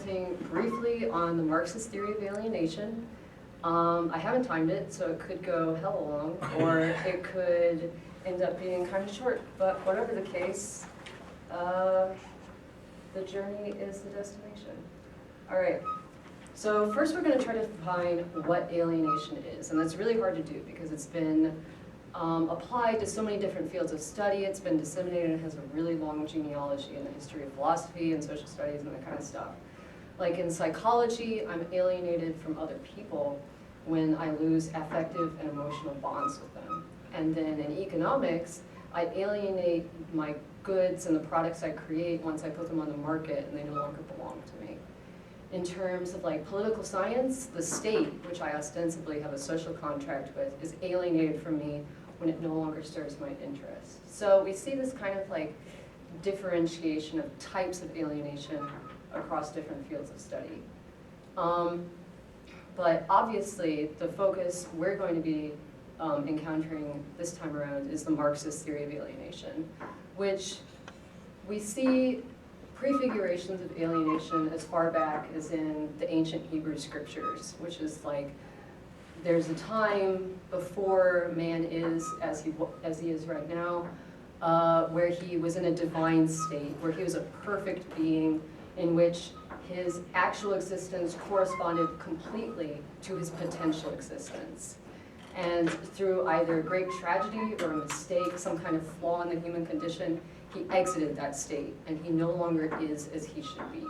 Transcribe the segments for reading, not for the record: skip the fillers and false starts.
commenting briefly on the Marxist theory of alienation. I haven't timed it, so it could go hella long, or it could end up being kind of short, but whatever the case, the journey is the destination. All right, so first we're going to try to define what alienation is, and that's really hard to do because it's been applied to so many different fields of study. It's been disseminated and has a really long genealogy in the history of philosophy and social studies and that kind of stuff. Like in psychology, I'm alienated from other people when I lose affective and emotional bonds with them. And then in economics, I alienate my goods and the products I create once I put them on the market and they no longer belong to me. In terms of like political science, the state, which I ostensibly have a social contract with, is alienated from me when it no longer serves my interests. So we see this kind of like differentiation of types of alienation across different fields of study. But obviously, the focus we're going to be encountering this time around is the Marxist theory of alienation, which we see prefigurations of alienation as far back as in the ancient Hebrew scriptures, which is like, there's a time before man is as he is right now, where he was in a divine state, where he was a perfect being in which his actual existence corresponded completely to his potential existence. And through either great tragedy or a mistake, some kind of flaw in the human condition, he exited that state and he no longer is as he should be.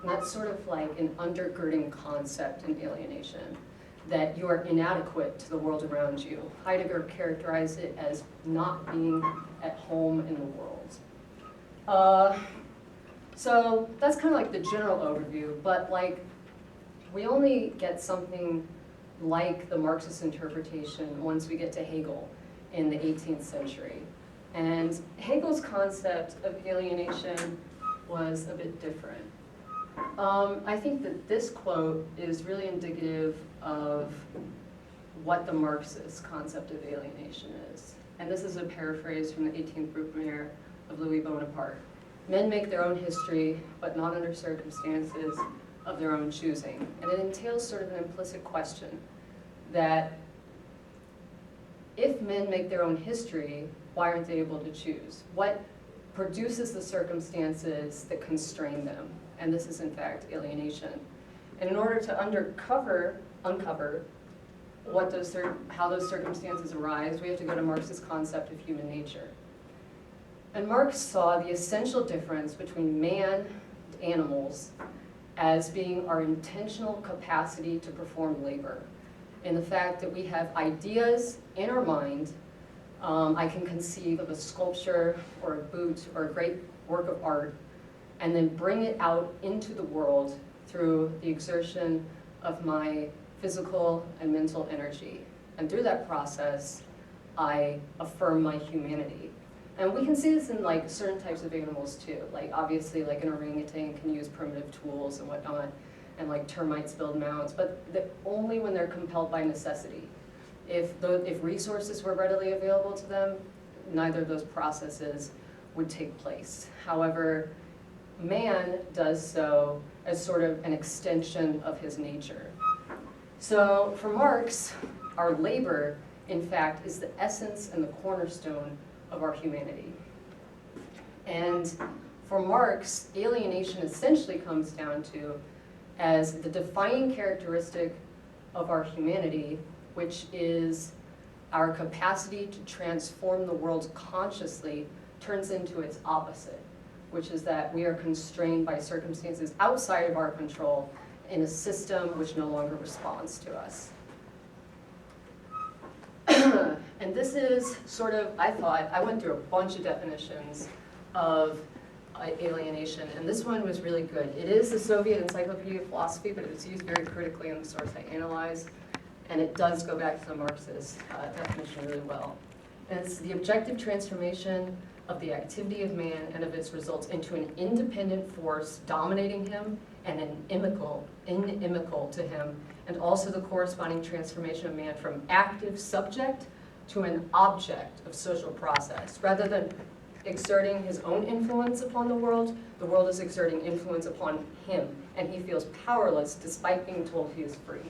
And that's sort of like an undergirding concept in alienation, that you are inadequate to the world around you. Heidegger characterized it as not being at home in the world. So that's kind of like the general overview, but like we only get something like the Marxist interpretation once we get to Hegel in the 18th century. And Hegel's concept of alienation was a bit different. I think that this quote is really indicative of what the Marxist concept of alienation is. And this is a paraphrase from the 18th Bruckner of Louis Bonaparte. Men make their own history, but not under circumstances of their own choosing. And it entails sort of an implicit question that if men make their own history, why aren't they able to choose? What produces the circumstances that constrain them? And this is in fact alienation. And in order to uncover what how those circumstances arise, we have to go to Marx's concept of human nature. And Marx saw the essential difference between man and animals as being our intentional capacity to perform labor. In the fact that we have ideas in our mind. I can conceive of a sculpture or a boot or a great work of art and then bring it out into the world through the exertion of my physical and mental energy. And through that process, I affirm my humanity. And we can see this in like certain types of animals too. Like obviously like an orangutan can use primitive tools and whatnot, and like termites build mounds, but only when they're compelled by necessity. If resources were readily available to them, neither of those processes would take place. However, man does so as sort of an extension of his nature. So for Marx, our labor, in fact, is the essence and the cornerstone of our humanity. And for Marx, alienation essentially comes down to as the defining characteristic of our humanity, which is our capacity to transform the world consciously, turns into its opposite, which is that we are constrained by circumstances outside of our control in a system which no longer responds to us. And this is sort of, I went through a bunch of definitions of alienation, and this one was really good. It is the Soviet Encyclopedia of Philosophy, but it's used very critically in the source I analyzed, and it does go back to the Marxist definition really well. And it's the objective transformation of the activity of man and of its results into an independent force dominating him and an inimical to him, and also the corresponding transformation of man from active subject to an object of social process, rather than exerting his own influence upon the world is exerting influence upon him, and he feels powerless despite being told he is free.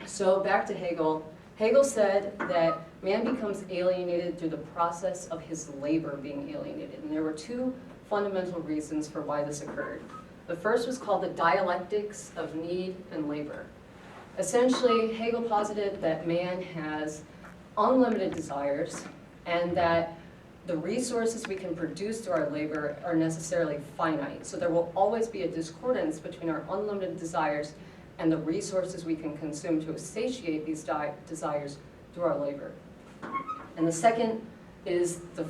So back to Hegel. Hegel said that man becomes alienated through the process of his labor being alienated, and there were two fundamental reasons for why this occurred. The first was called the Dialectics of Need and Labor. Essentially, Hegel posited that man has unlimited desires and that the resources we can produce through our labor are necessarily finite. So there will always be a discordance between our unlimited desires and the resources we can consume to satiate these desires through our labor. And the second is the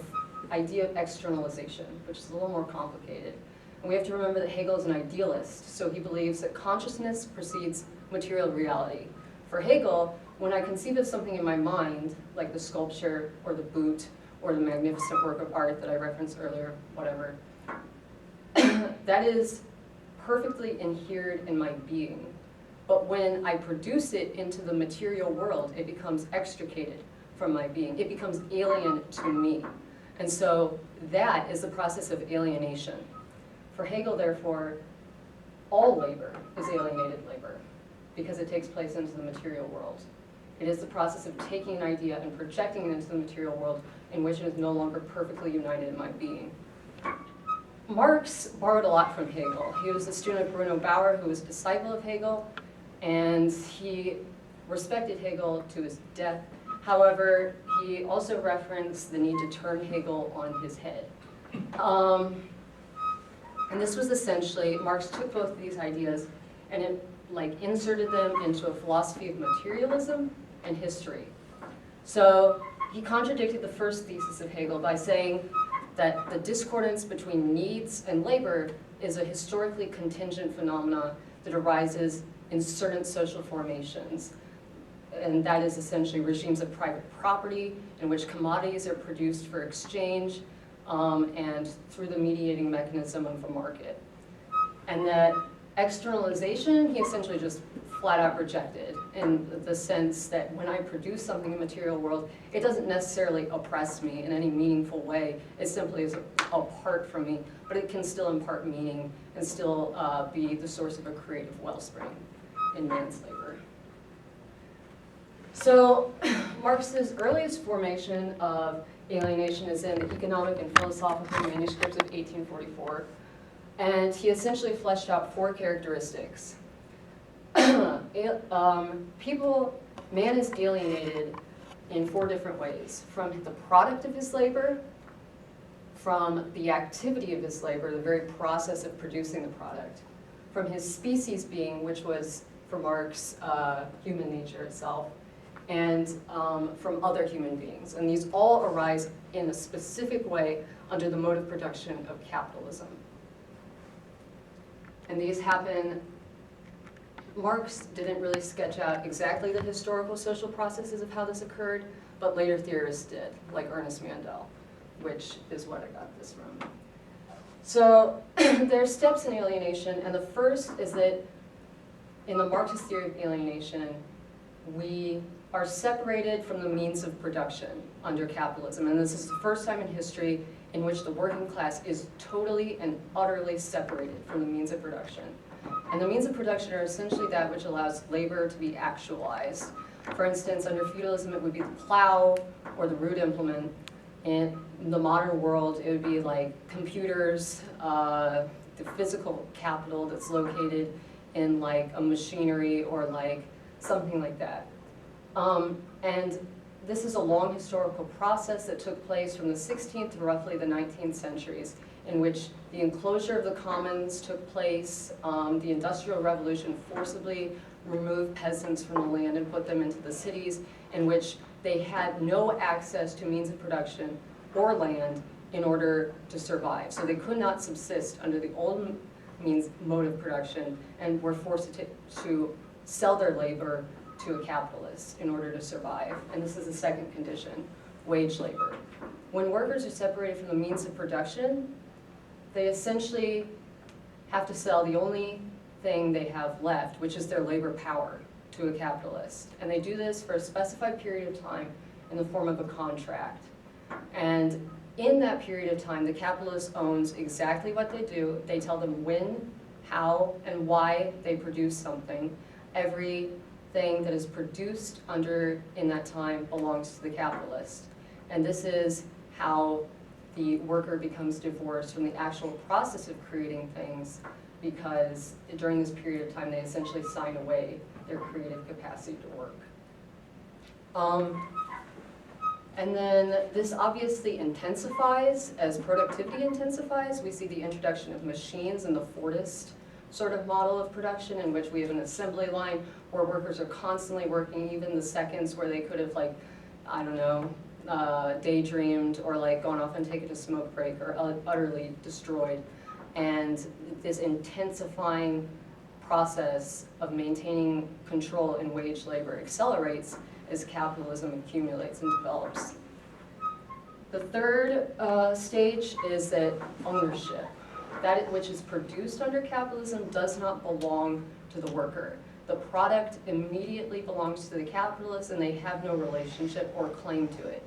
idea of externalization, which is a little more complicated. And we have to remember that Hegel is an idealist, so he believes that consciousness precedes material reality. For Hegel, when I conceive of something in my mind, like the sculpture or the boot or the magnificent work of art that I referenced earlier, whatever, that is perfectly inhered in my being. But when I produce it into the material world, it becomes extricated from my being. It becomes alien to me. And so that is the process of alienation. For Hegel, therefore, all labor is alienated labor because it takes place into the material world. It is the process of taking an idea and projecting it into the material world in which it is no longer perfectly united in my being. Marx borrowed a lot from Hegel. He was a student of Bruno Bauer, who was a disciple of Hegel, and he respected Hegel to his death. However, he also referenced the need to turn Hegel on his head. And this was essentially, Marx took both of these ideas and inserted them into a philosophy of materialism and history. So he contradicted the first thesis of Hegel by saying that the discordance between needs and labor is a historically contingent phenomena that arises in certain social formations. And that is essentially regimes of private property in which commodities are produced for exchange and through the mediating mechanism of a market. And that externalization, he essentially just flat out rejected in the sense that when I produce something in the material world, it doesn't necessarily oppress me in any meaningful way. It simply is apart from me, but it can still impart meaning and still be the source of a creative wellspring in man's labor. So Marx's earliest formation of alienation is in the Economic and Philosophical Manuscripts of 1844. And he essentially fleshed out four characteristics. Man is alienated in four different ways: from the product of his labor, from the activity of his labor, the very process of producing the product, from his species being, which was, for Marx, human nature itself, and from other human beings. And these all arise in a specific way under the mode of production of capitalism. And these happen, Marx didn't really sketch out exactly the historical social processes of how this occurred, but later theorists did, like Ernest Mandel, which is what I got this from. So there are steps in alienation, and the first is that in the Marxist theory of alienation, we are separated from the means of production under capitalism. And this is the first time in history in which the working class is totally and utterly separated from the means of production. And the means of production are essentially that which allows labor to be actualized. For instance, under feudalism, it would be the plow or the root implement. In the modern world, it would be like computers, the physical capital that's located in like a machinery or like something like that. And this is a long historical process that took place from the 16th to roughly the 19th centuries, in which the enclosure of the commons took place. The Industrial Revolution forcibly removed peasants from the land and put them into the cities, in which they had no access to means of production or land in order to survive. So they could not subsist under the old mode of production and were forced to sell their labor to a capitalist in order to survive. And this is the second condition, wage labor. When workers are separated from the means of production, they essentially have to sell the only thing they have left, which is their labor power, to a capitalist. And they do this for a specified period of time in the form of a contract. And in that period of time, the capitalist owns exactly what they do. They tell them when, how, and why they produce something. Everything that is produced in that time belongs to the capitalist. And this is how the worker becomes divorced from the actual process of creating things, because during this period of time they essentially sign away their creative capacity to work. And then this obviously intensifies as productivity intensifies. We see the introduction of machines in the Fordist sort of model of production, in which we have an assembly line where workers are constantly working, even the seconds where they could have, like, I don't know, daydreamed or like gone off and taken a smoke break, or utterly destroyed. And this intensifying process of maintaining control in wage labor accelerates as capitalism accumulates and develops. The third stage is that ownership. That which is produced under capitalism does not belong to the worker. The product immediately belongs to the capitalist, and they have no relationship or claim to it.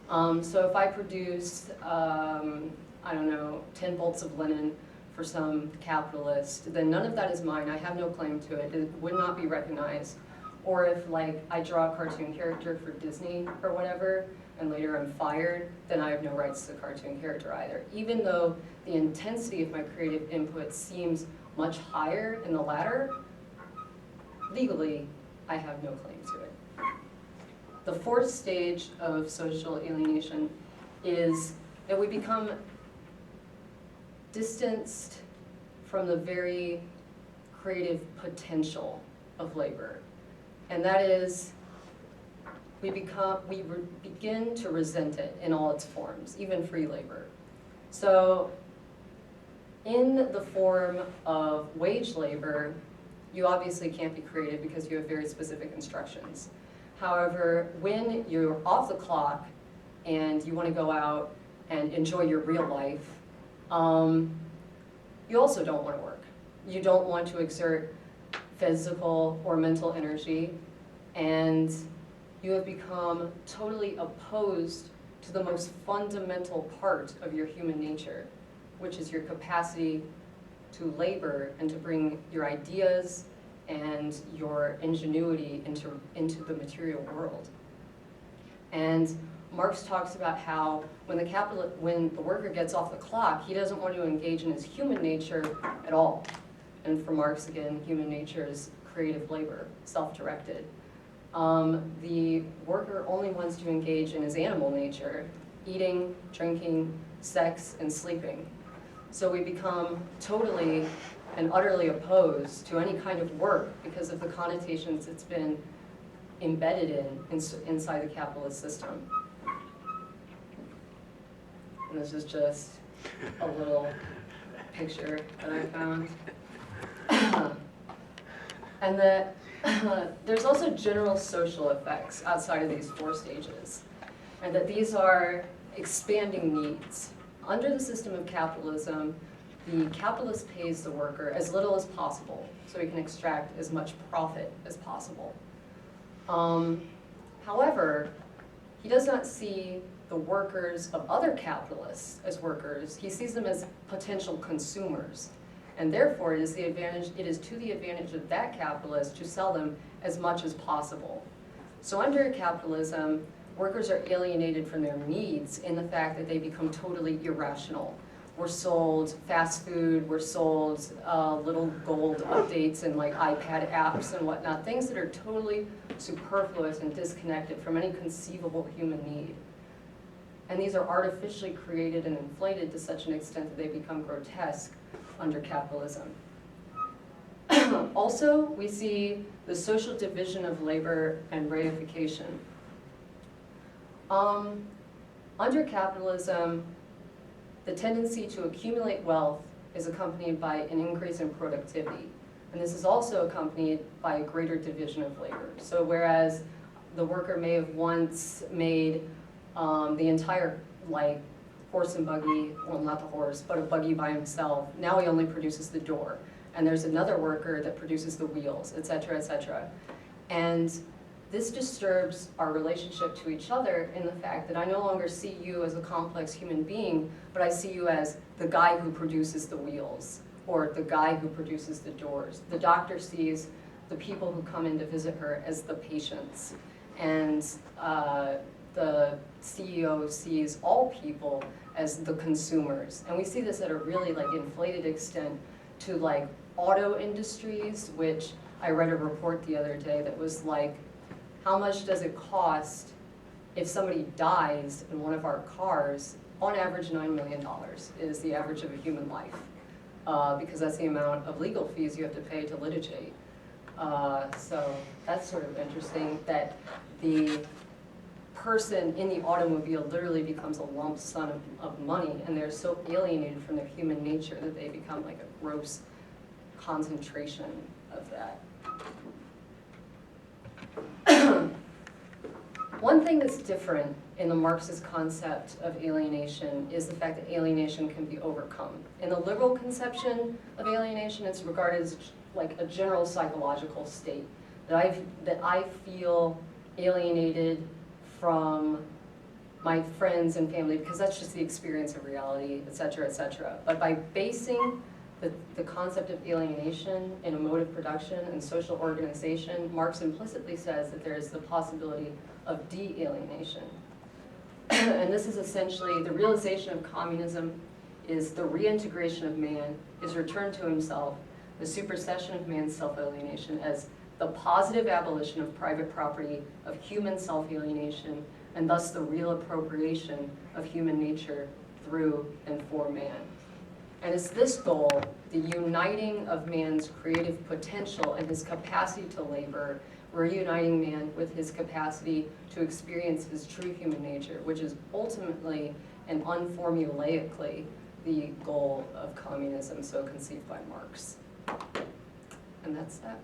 So if I produce, I don't know, 10 bolts of linen for some capitalist, then none of that is mine. I have no claim to it. It would not be recognized. Or if, like, I draw a cartoon character for Disney or whatever, and later I'm fired, then I have no rights to the cartoon character either. Even though the intensity of my creative input seems much higher in the latter, legally, I have no claim to it. The fourth stage of social alienation is that we become distanced from the very creative potential of labor. And that is, we begin to resent it in all its forms, even free labor. So in the form of wage labor, you obviously can't be creative because you have very specific instructions. However, when you're off the clock and you want to go out and enjoy your real life, you also don't want to work. You don't want to exert physical or mental energy, and you have become totally opposed to the most fundamental part of your human nature, which is your capacity to labor and to bring your ideas and your ingenuity into the material world. And Marx talks about how when the worker gets off the clock, he doesn't want to engage in his human nature at all. And for Marx, again, human nature is creative labor, self-directed. The worker only wants to engage in his animal nature, eating, drinking, sex, and sleeping. So we become totally and utterly opposed to any kind of work because of the connotations it's been embedded inside the capitalist system. And this is just a little picture that I found. And that there's also general social effects outside of these four stages, and that these are expanding needs. Under the system of capitalism, the capitalist pays the worker as little as possible so he can extract as much profit as possible. However, he does not see the workers of other capitalists as workers. He sees them as potential consumers. And therefore, it is to the advantage of that capitalist to sell them as much as possible. So under capitalism, workers are alienated from their needs in the fact that they become totally irrational. We're sold fast food, we're sold little gold updates and like iPad apps and whatnot, things that are totally superfluous and disconnected from any conceivable human need. And these are artificially created and inflated to such an extent that they become grotesque under capitalism. Also, we see the social division of labor and reification. Under capitalism, the tendency to accumulate wealth is accompanied by an increase in productivity. And this is also accompanied by a greater division of labor. So whereas the worker may have once made the entire horse and buggy, well, not the horse, but a buggy by himself, now he only produces the door. And there's another worker that produces the wheels, et cetera, et cetera. And this disturbs our relationship to each other in the fact that I no longer see you as a complex human being, but I see you as the guy who produces the wheels, or the guy who produces the doors. The doctor sees the people who come in to visit her as the patients, and the CEO sees all people as the consumers. And we see this at a really like inflated extent to like auto industries, which I read a report the other day that was like, how much does it cost if somebody dies in one of our cars? On average, $9 million is the average of a human life, because that's the amount of legal fees you have to pay to litigate. So that's sort of interesting that the person in the automobile literally becomes a lump sum of money, and they're so alienated from their human nature that they become like a gross concentration of that. One thing that's different in the Marxist concept of alienation is the fact that alienation can be overcome. In the liberal conception of alienation, it's regarded as like a general psychological state, that I feel alienated from my friends and family because that's just the experience of reality, et cetera, et cetera. But by basing the concept of alienation in emotive production and social organization, Marx implicitly says that there is the possibility of de-alienation. And this is essentially the realization of communism is the reintegration of man, his return to himself, the supersession of man's self-alienation as the positive abolition of private property, of human self-alienation, and thus the real appropriation of human nature through and for man. And it's this goal, the uniting of man's creative potential and his capacity to labor, reuniting man with his capacity to experience his true human nature, which is ultimately and unformulaically the goal of communism, so conceived by Marx. And that's that.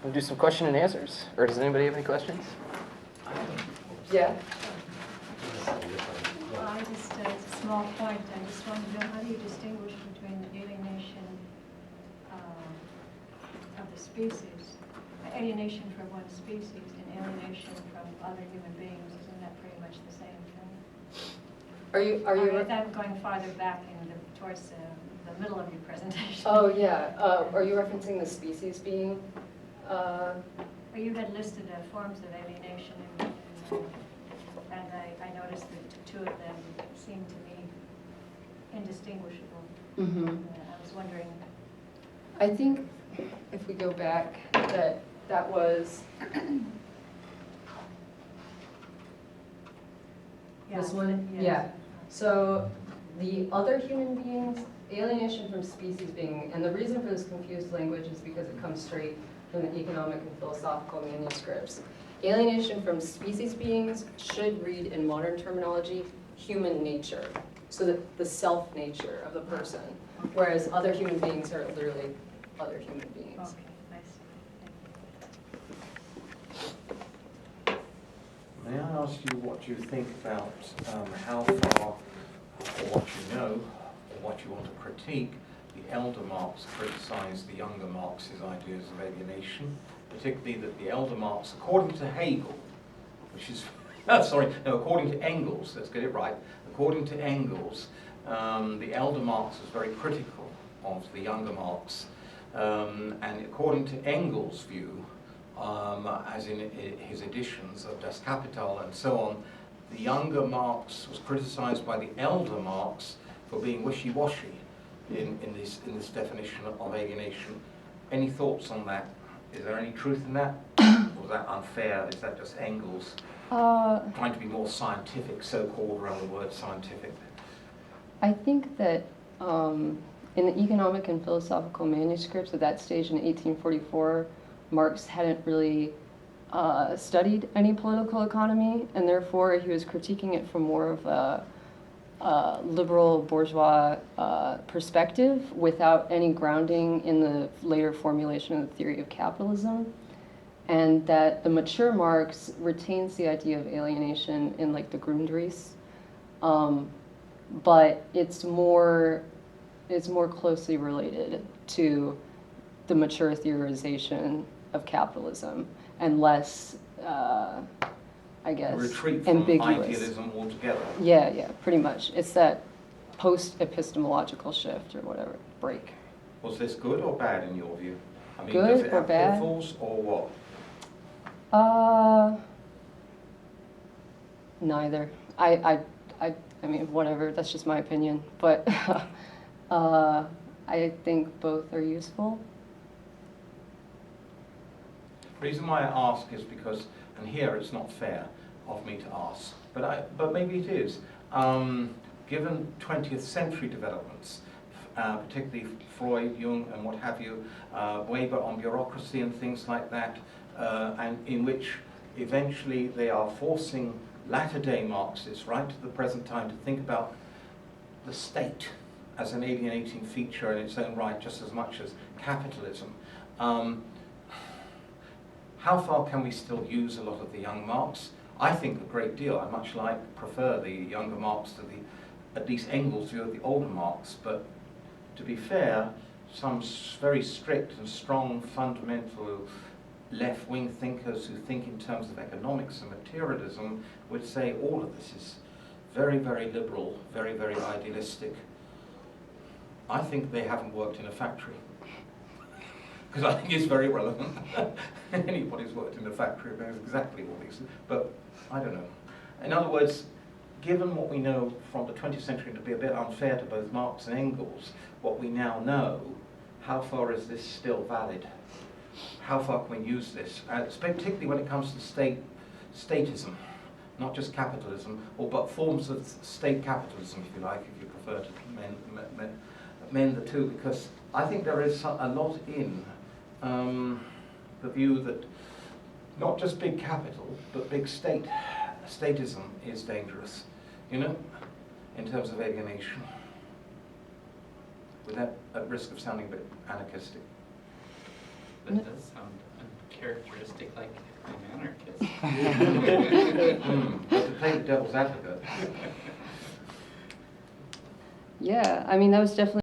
We'll do some question and answers. Or does anybody have any questions? Yeah. Well, it's a small point. I just want to know, how do you distinguish between alienation of the species, alienation from one species, and alienation from other human beings? Isn't that pretty much the same thing? Are you? I'm going farther back towards the middle of your presentation. Oh yeah. Are you referencing the species being? Well, you had listed forms of alienation, and I noticed that two of them seemed to me indistinguishable. Mm-hmm. I was wondering. I think if we go back, that was this one. Yes. Yeah. So the other human beings, alienation from species being, and the reason for this confused language is because it comes straight from the economic and philosophical manuscripts. Alienation from species beings should read in modern terminology human nature, so that the self-nature of the person, whereas other human beings are literally other human beings. Okay, I see. May I ask you what you think about how far, or what you know, or what you want to critique, the elder Marx criticized the younger Marx's ideas of alienation, particularly that the elder Marx, according to Hegel, which is, according to Engels, let's get it right, according to Engels, the elder Marx was very critical of the younger Marx, and according to Engels' view, as in his editions of Das Kapital and so on, the younger Marx was criticized by the elder Marx for being wishy-washy in this definition of alienation. Any thoughts on that? Is there any truth in that? Or is that unfair? Is that just Engels trying to be more scientific, so-called, around the word scientific? I think that in the economic and philosophical manuscripts at that stage in 1844, Marx hadn't really studied any political economy, and therefore he was critiquing it from more of liberal bourgeois perspective without any grounding in the later formulation of the theory of capitalism, and that the mature Marx retains the idea of alienation in like the Grundrisse, but it's more closely related to the mature theorization of capitalism and less, I guess, retreat from ambiguous. idealism altogether. Yeah, pretty much. It's that post-epistemological shift or whatever, break. Was this good or bad in your view? I mean, Good does it or have bad? pitfalls or what? Neither. I mean, whatever, that's just my opinion. But I think both are useful. The reason why I ask is because, and here it's not fair of me to ask, but maybe it is. Given 20th century developments, particularly Freud, Jung, and what have you, Weber on bureaucracy and things like that, and in which eventually they are forcing latter-day Marxists right to the present time to think about the state as an alienating feature in its own right, just as much as capitalism. How far can we still use a lot of the young Marx? I think a great deal. I much prefer the younger Marx to the, at least Engels' view of the older Marx. But to be fair, some very strict and strong fundamental left-wing thinkers who think in terms of economics and materialism would say all of this is very, very liberal, very, very idealistic. I think they haven't worked in a factory. Because I think it's very relevant. Anybody who's worked in a factory knows exactly what these, but I don't know. In other words, given what we know from the 20th century, to be a bit unfair to both Marx and Engels, what we now know, how far is this still valid? How far can we use this? Particularly when it comes to statism, not just capitalism, but forms of state capitalism, if you like, if you prefer to mend the two, because I think there is a lot in the view that not just big capital, but big statism is dangerous, you know, in terms of alienation, with that at risk of sounding a bit anarchistic. That does sound uncharacteristic, like an anarchist. But to play the devil's advocate. Yeah, I mean, that was definitely